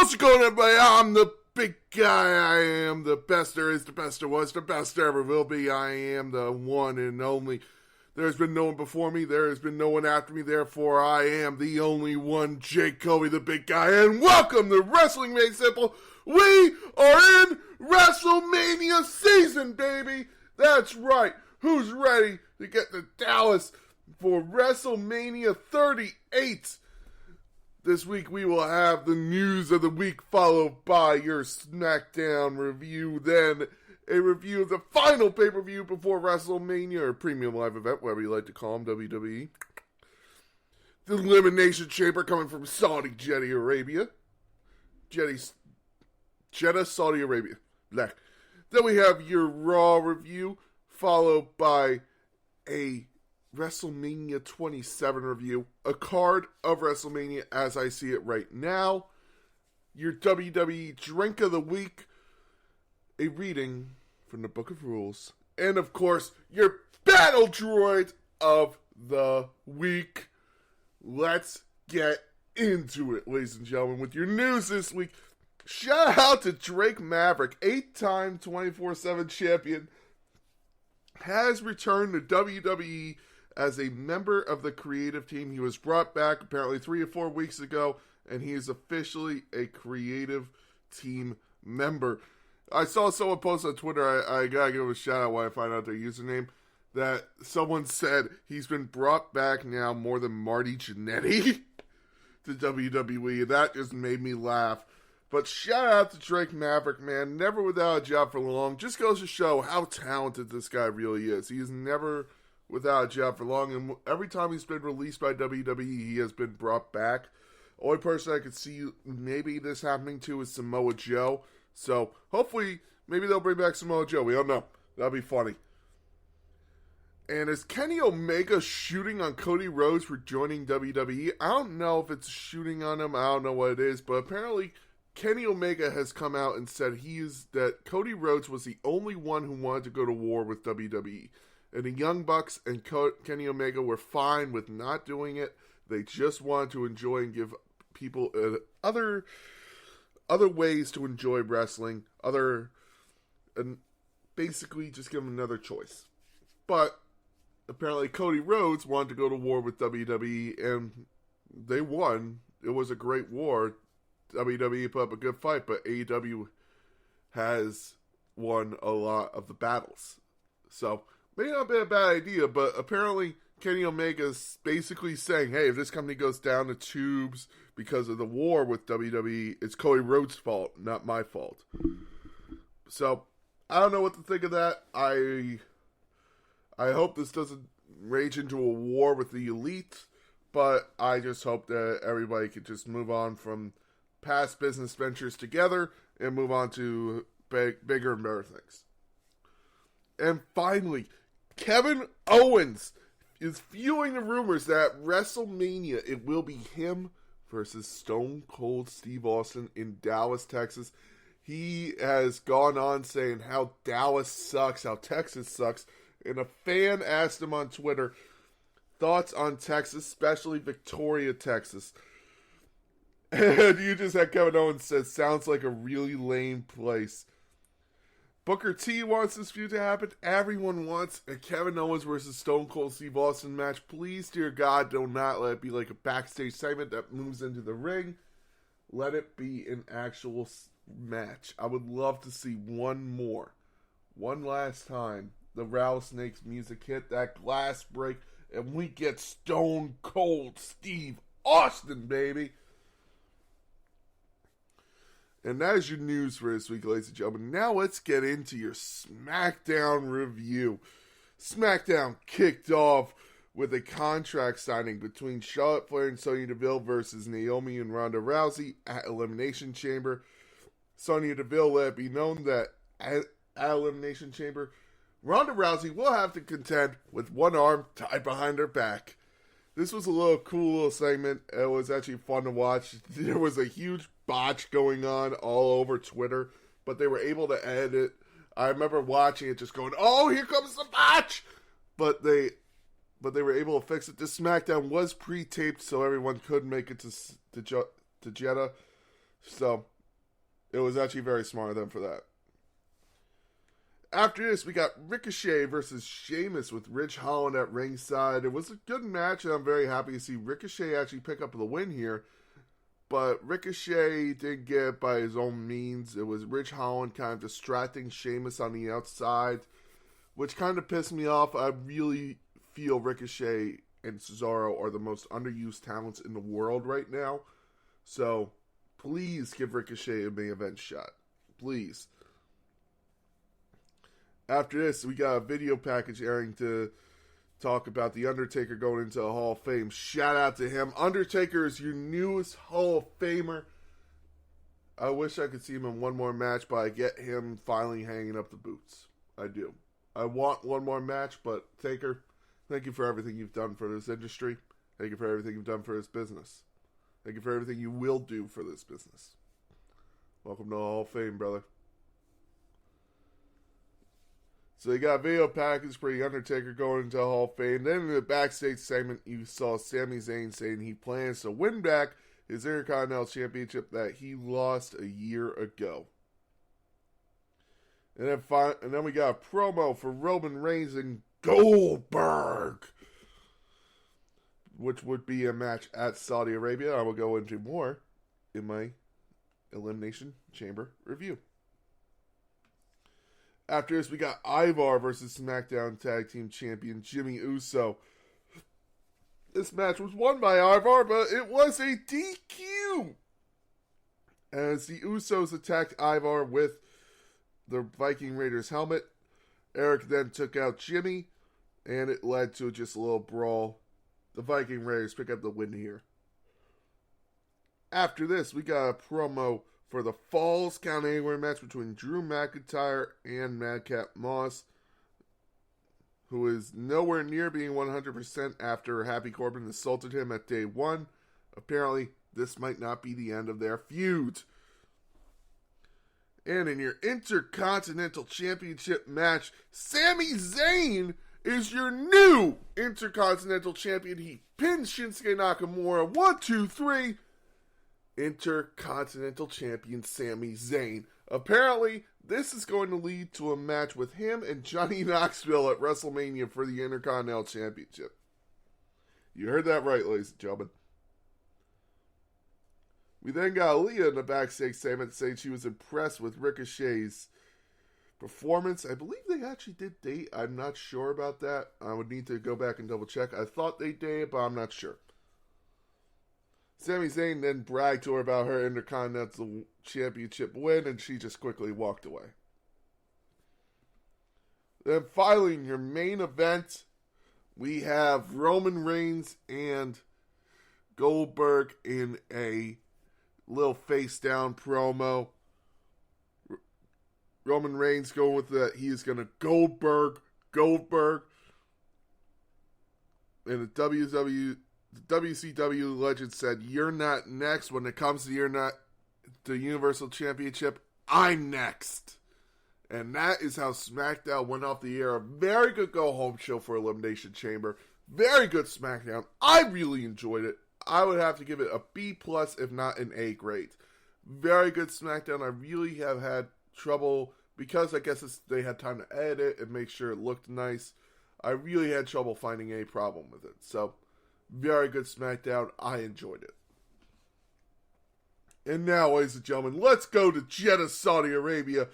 How's it going, everybody? I'm the big guy. I am the best there is, the best there was, the best there ever will be. I am the one and only. There has been no one before me. There has been no one after me. Therefore, I am the only one, Jake Colby, the big guy. And welcome to Wrestling Made Simple. We are in WrestleMania season, baby. That's right. Who's ready to get to Dallas for WrestleMania 38? This week we will have the news of the week, followed by your SmackDown review, then a review of the final pay-per-view before WrestleMania, or premium live event, whatever you like to call them, WWE. The Elimination Chamber coming from Saudi Arabia. Jeddah, Saudi Arabia. Black. Then we have your Raw review, followed by a WrestleMania 27 review, a card of WrestleMania as I see it right now, your WWE Drink of the Week, a reading from the Book of Rules, and of course, your Battle Droid of the Week. Let's get into it, ladies and gentlemen, with your news this week. Shout out to Drake Maverick, 8-time 24/7 champion, has returned to WWE as a member of the creative team. He was brought back apparently 3 or 4 weeks ago, and he is officially a creative team member. I saw someone post on Twitter, I gotta give him a shout out when I find out their username, that someone said he's been brought back now more than Marty Jannetty to WWE, and that just made me laugh. But shout out to Drake Maverick, man, never without a job for long. Just goes to show how talented this guy really is. He is never without a job for long, and every time he's been released by WWE, he has been brought back. Only person I could see maybe this happening to is Samoa Joe. So hopefully, maybe they'll bring back Samoa Joe. We don't know. That'd be funny. And is Kenny Omega shooting on Cody Rhodes for joining WWE? I don't know if it's shooting on him. I don't know what it is, but apparently Kenny Omega has come out and said that Cody Rhodes was the only one who wanted to go to war with WWE. And the Young Bucks and Kenny Omega were fine with not doing it. They just wanted to enjoy and give people other ways to enjoy wrestling. And basically just give them another choice. But apparently Cody Rhodes wanted to go to war with WWE, and they won. It was a great war. WWE put up a good fight, but AEW has won a lot of the battles. So may not be a bad idea, but apparently Kenny Omega's basically saying, hey, if this company goes down the tubes because of the war with WWE, it's Cody Rhodes' fault, not my fault. So, I don't know what to think of that. I hope this doesn't rage into a war with the elite, but I just hope that everybody can just move on from past business ventures together and move on to bigger and better things. And finally, Kevin Owens is fueling the rumors that WrestleMania, it will be him versus Stone Cold Steve Austin in Dallas, Texas. He has gone on saying how Dallas sucks, how Texas sucks, and a fan asked him on Twitter, thoughts on Texas, especially Victoria, Texas. And you just had Kevin Owens says, sounds like a really lame place. Booker T wants this feud to happen. Everyone wants a Kevin Owens versus Stone Cold Steve Austin match. Please, dear God, do not let it be like a backstage segment that moves into the ring. Let it be an actual match. I would love to see one last time, the Rattlesnakes music hit, that glass break, and we get Stone Cold Steve Austin, baby. And that is your news for this week, ladies and gentlemen. Now let's get into your SmackDown review. SmackDown kicked off with a contract signing between Charlotte Flair and Sonya Deville versus Naomi and Ronda Rousey at Elimination Chamber. Sonya Deville let it be known that at Elimination Chamber, Ronda Rousey will have to contend with one arm tied behind her back. This was a cool little segment. It was actually fun to watch. There was a huge botch going on all over Twitter, but they were able to edit it. I remember watching it just going, oh, here comes the botch! But they were able to fix it. This SmackDown was pre-taped, so everyone could make it to Jeddah. So It was actually very smart of them for that. After this, we got Ricochet versus Sheamus with Ridge Holland at ringside. It was a good match, and I'm very happy to see Ricochet actually pick up the win here. But Ricochet did get it by his own means. It was Ridge Holland kind of distracting Sheamus on the outside, which kind of pissed me off. I really feel Ricochet and Cesaro are the most underused talents in the world right now. So, please give Ricochet a main event shot. Please. After this, we got a video package airing to talk about The Undertaker going into the Hall of Fame. Shout out to him. Undertaker is your newest Hall of Famer. I wish I could see him in one more match, but I get him finally hanging up the boots. I do. I want one more match, but Taker, thank you for everything you've done for this industry. Thank you for everything you've done for this business. Thank you for everything you will do for this business. Welcome to the Hall of Fame, brother. So they got a video package for The Undertaker going into the Hall of Fame. Then in the backstage segment, you saw Sami Zayn saying he plans to win back his Intercontinental Championship that he lost a year ago. And then we got a promo for Roman Reigns and Goldberg, which would be a match at Saudi Arabia. I will go into more in my Elimination Chamber review. After this, we got Ivar versus SmackDown Tag Team Champion Jimmy Uso. This match was won by Ivar, but it was a DQ. As the Usos attacked Ivar with the Viking Raiders helmet, Eric then took out Jimmy, and it led to just a little brawl. The Viking Raiders pick up the win here. After this, we got a promo for the Falls Count Anywhere match between Drew McIntyre and Madcap Moss, who is nowhere near being 100% after Happy Corbin assaulted him at day one. Apparently, this might not be the end of their feud. And in your Intercontinental Championship match, Sami Zayn is your new Intercontinental Champion. He pinned Shinsuke Nakamura. 1, 2, 3. Intercontinental Champion Sami Zayn. Apparently, this is going to lead to a match with him and Johnny Knoxville at WrestleMania for the Intercontinental Championship. You heard that right, ladies and gentlemen. We then got Aaliyah in the backstage segment saying she was impressed with Ricochet's performance. I believe they actually did date. I'm not sure about that. I would need to go back and double check. I thought they dated, but I'm not sure. Sami Zayn then bragged to her about her Intercontinental Championship win, and she just quickly walked away. Then finally, in your main event, we have Roman Reigns and Goldberg in a little face-down promo. Roman Reigns going with that. He is going to Goldberg. And the WCW legend said, "You're not next. When it comes to the Universal Championship, I'm next." And that is how SmackDown went off the air. A very good go-home show for Elimination Chamber. Very good SmackDown. I really enjoyed it. I would have to give it a B+, if not an A grade. Very good SmackDown. I really have had trouble, because I guess they had time to edit it and make sure it looked nice. I really had trouble finding a problem with it. So, very good SmackDown. I enjoyed it. And now, ladies and gentlemen, let's go to Jeddah, Saudi Arabia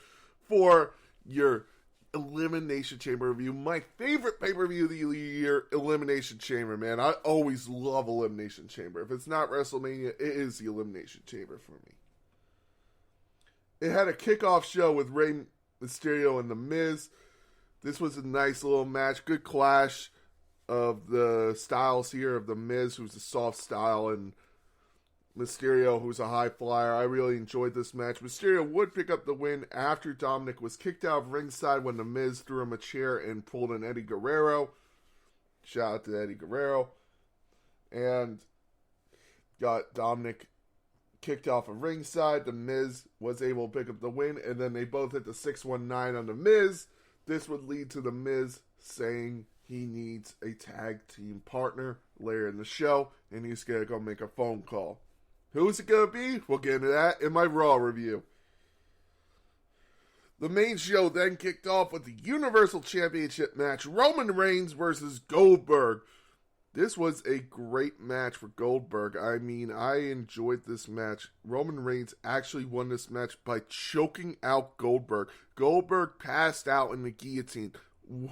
for your Elimination Chamber review. My favorite pay-per-view of the year, Elimination Chamber, man. I always love Elimination Chamber. If it's not WrestleMania, it is the Elimination Chamber for me. It had a kickoff show with Rey Mysterio and The Miz. This was a nice little match. Good clash of the styles here of The Miz, who's a soft style, and Mysterio, who's a high flyer. I really enjoyed this match. Mysterio would pick up the win after Dominic was kicked out of ringside when The Miz threw him a chair and pulled an Eddie Guerrero. Shout out to Eddie Guerrero. And got Dominic kicked off of ringside. The Miz was able to pick up the win, and then they both hit the 619 on The Miz. This would lead to The Miz saying he needs a tag team partner later in the show, and he's going to go make a phone call. Who's it going to be? We'll get into that in my Raw review. The main show then kicked off with the Universal Championship match, Roman Reigns versus Goldberg. This was a great match for Goldberg. I mean, I enjoyed this match. Roman Reigns actually won this match by choking out Goldberg. Goldberg passed out in the guillotine.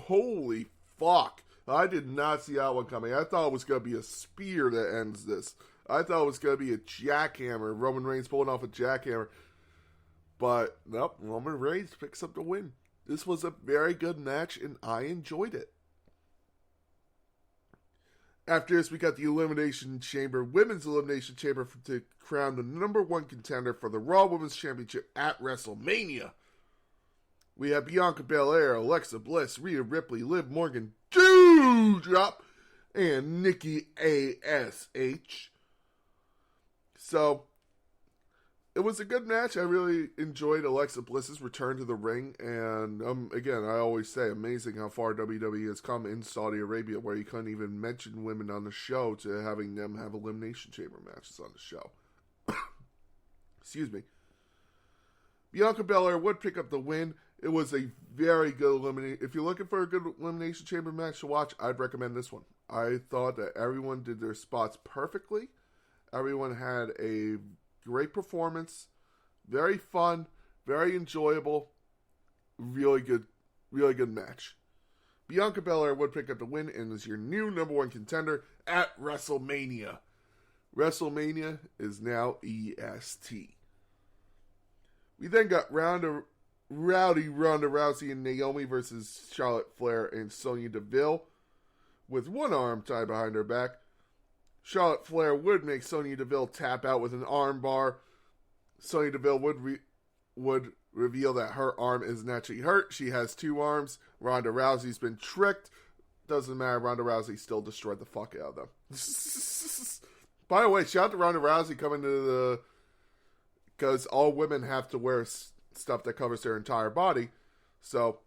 Holy fuck. I did not see that one coming. I thought it was going to be a spear that ends this. I thought it was going to be a jackhammer. Roman Reigns pulling off a jackhammer. But, nope, Roman Reigns picks up the win. This was a very good match, and I enjoyed it. After this, we got the Elimination Chamber, Women's Elimination Chamber to crown the number one contender for the Raw Women's Championship at WrestleMania. We have Bianca Belair, Alexa Bliss, Rhea Ripley, Liv Morgan, Doudrop, and Nikki A.S.H. So, it was a good match. I really enjoyed Alexa Bliss's return to the ring. And, again, I always say, amazing how far WWE has come in Saudi Arabia, where you couldn't even mention women on the show to having them have Elimination Chamber matches on the show. Excuse me. Bianca Belair would pick up the win. It was a very good elimination. If you're looking for a good Elimination Chamber match to watch, I'd recommend this one. I thought that everyone did their spots perfectly. Everyone had a great performance, very fun, very enjoyable, really good match. Bianca Belair would pick up the win and is your new number one contender at WrestleMania. WrestleMania is now EST. We then got Rowdy Ronda Rousey and Naomi versus Charlotte Flair and Sonya Deville with one arm tied behind her back. Charlotte Flair would make Sonya Deville tap out with an arm bar. Sonya Deville would reveal that her arm isn't actually hurt. She has two arms. Ronda Rousey's been tricked. Doesn't matter. Ronda Rousey still destroyed the fuck out of them. By the way, shout out to Ronda Rousey coming to the... Because all women have to wear stuff that covers their entire body. So,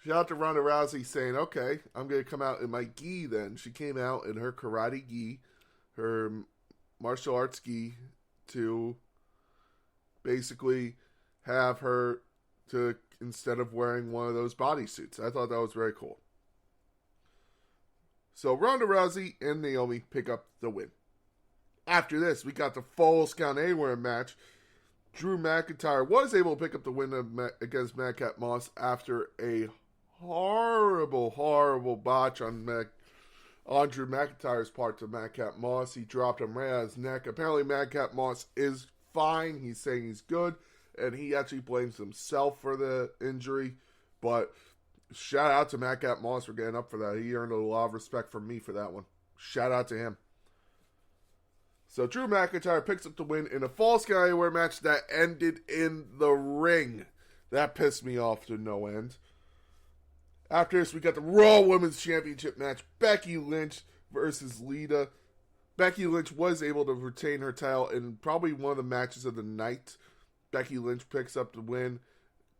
shout out to Ronda Rousey saying, okay, I'm going to come out in my gi then. She came out in her karate gi, her martial arts gi, to basically have her to, instead of wearing one of those bodysuits. I thought that was very cool. So, Ronda Rousey and Naomi pick up the win. After this, we got the Falls Count Anywhere match. Drew McIntyre was able to pick up the win against Madcap Moss after a horrible botch on Drew McIntyre's part to Madcap Moss. He dropped him right on his neck. Apparently Madcap Moss is fine. He's saying he's good, and he actually blames himself for the injury. But shout out to Madcap Moss for getting up for that. He earned a lot of respect from me for that one. Shout out to him. So Drew McIntyre picks up the win in a Falls Count Anywhere match that ended in the ring. That pissed me off to no end. After this, we got the Raw Women's Championship match. Becky Lynch versus Lita. Becky Lynch was able to retain her title in probably one of the matches of the night. Becky Lynch picks up the win.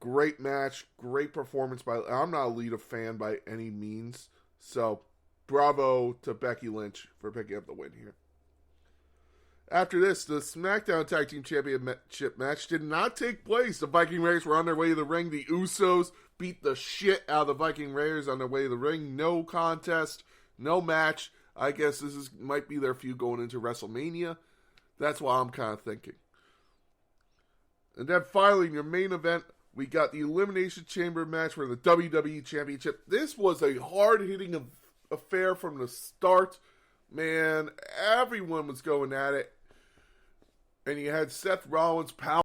Great match. Great performance by... I'm not a Lita fan by any means. So, bravo to Becky Lynch for picking up the win here. After this, the SmackDown Tag Team Championship match did not take place. The Viking Raiders were on their way to the ring. The Usos beat the shit out of the Viking Raiders on their way to the ring. No contest, no match. I guess this might be their feud going into WrestleMania. That's what I'm kind of thinking. And then finally, in your main event, we got the Elimination Chamber match for the WWE Championship. This was a hard-hitting affair from the start. Man, everyone was going at it. And you had Seth Rollins power